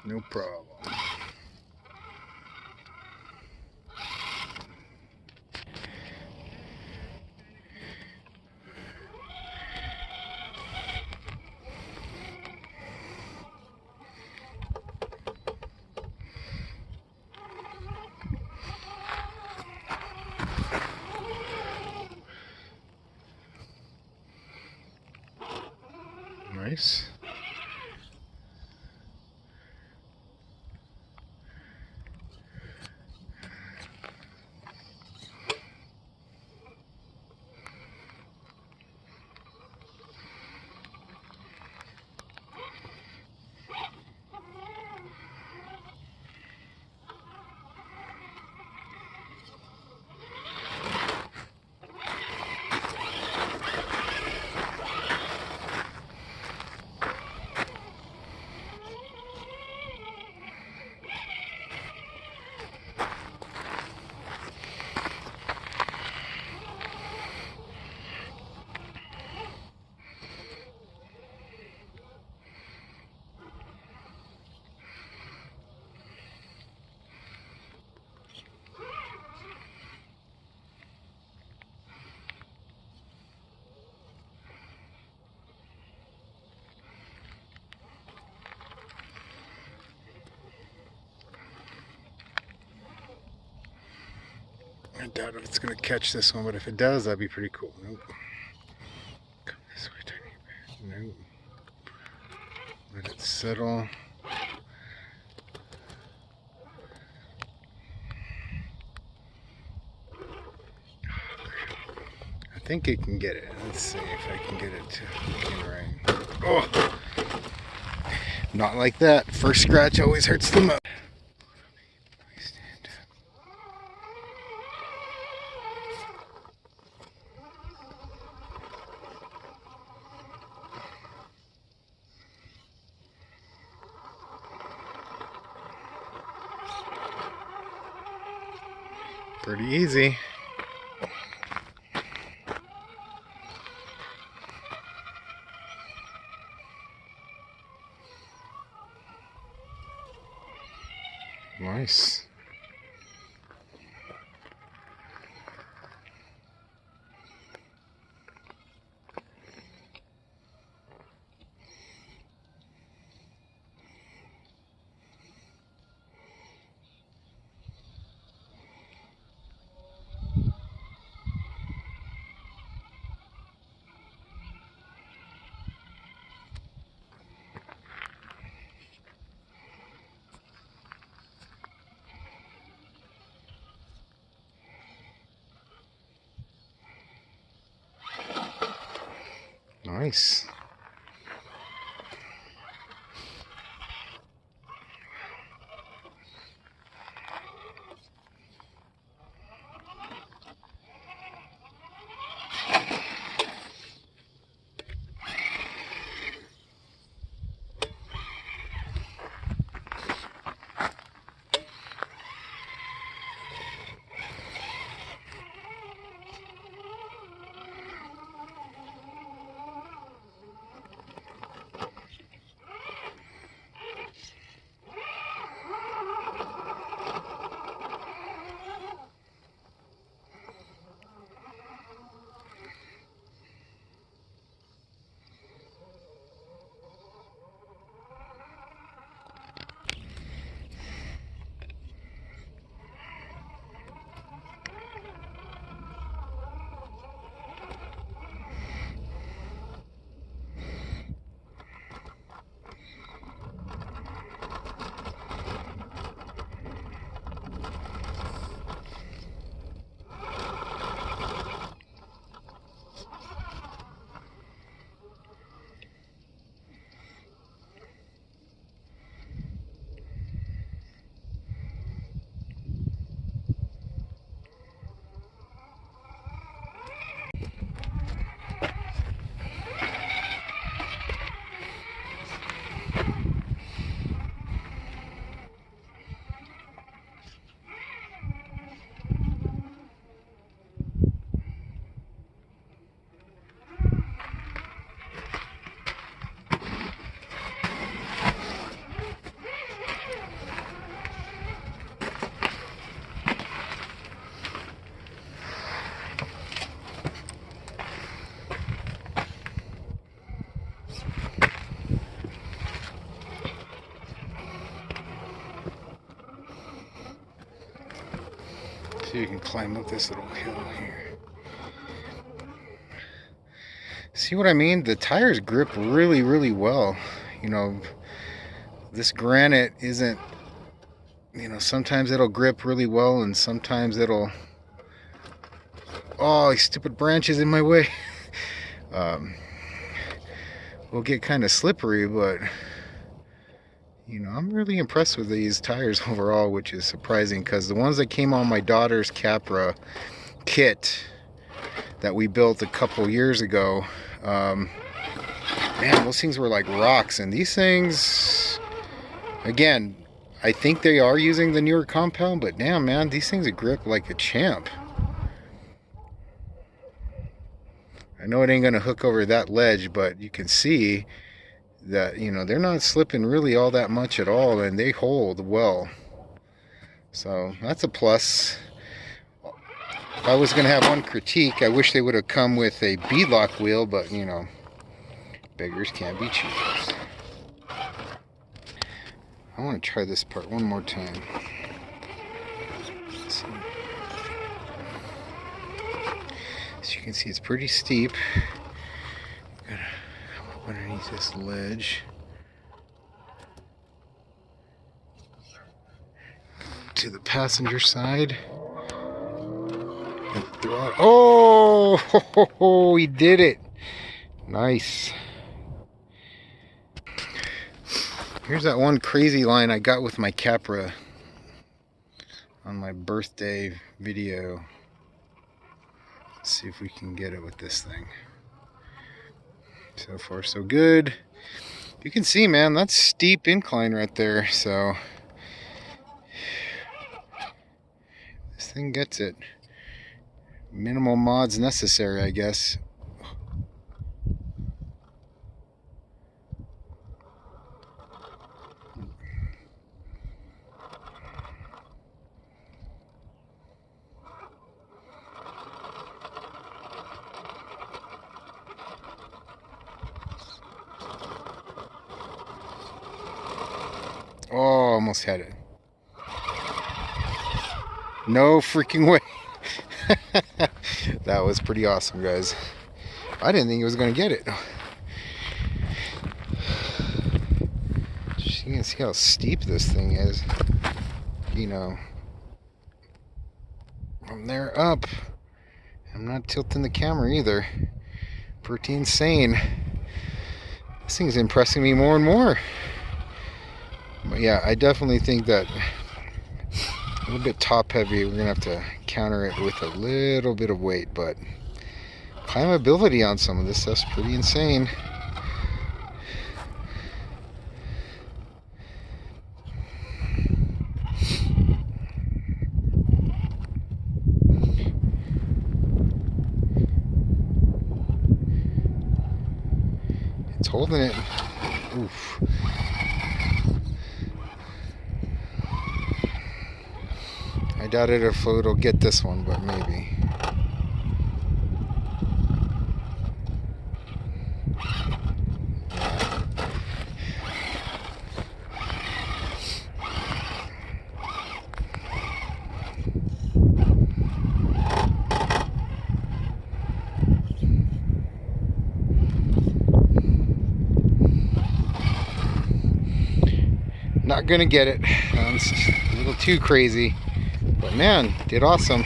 No problem. Nice. I doubt if it's going to catch this one, but if it does, that'd be pretty cool. Nope. Come this way, tiny bear. Nope. Let it settle. I think it can get it. Let's see if I can get it to get right. Oh! Not like that. First scratch always hurts the most. Pretty easy. Nice. Nice. See if you can climb up this little hill here. See what I mean? The tires grip really, really well. You know, this granite isn't, you know, sometimes it'll grip really well and sometimes it'll, oh, these stupid branches in my way. Will get kind of slippery, but you know, I'm really impressed with these tires overall, which is surprising because the ones that came on my daughter's Capra kit that we built a couple years ago, man, those things were like rocks. And these things, again, I think they are using the newer compound, but damn, man, these things grip like a champ. I know it ain't gonna hook over that ledge, but you can see that, you know, they're not slipping really all that much at all, and they hold well. So that's a plus. If I was gonna have one critique, I wish they would have come with a beadlock wheel, but you know, beggars can't be choosers. I want to try this part one more time. Let's see. As you can see, it's pretty steep. Gotta come up underneath this ledge. To the passenger side. And throw it. Oh, he did it. Nice. Here's that one crazy line I got with my Capra on my birthday video. Let's see if we can get it with this thing. So far so good. You can see, man, that's steep incline right there, so this thing gets it. Minimal mods necessary, I guess. Oh, almost had it. No freaking way. That was pretty awesome, guys. I didn't think he was going to get it. You can see how steep this thing is. You know, from there up. I'm not tilting the camera either. Pretty insane. This thing's impressing me more and more. But yeah, I definitely think that a little bit top heavy, we're gonna have to counter it with a little bit of weight, but climbability on some of this stuff's pretty insane. It's holding it. Oof. I doubt it if it'll get this one, but maybe. Not gonna get it. It's a little too crazy. But man, did awesome.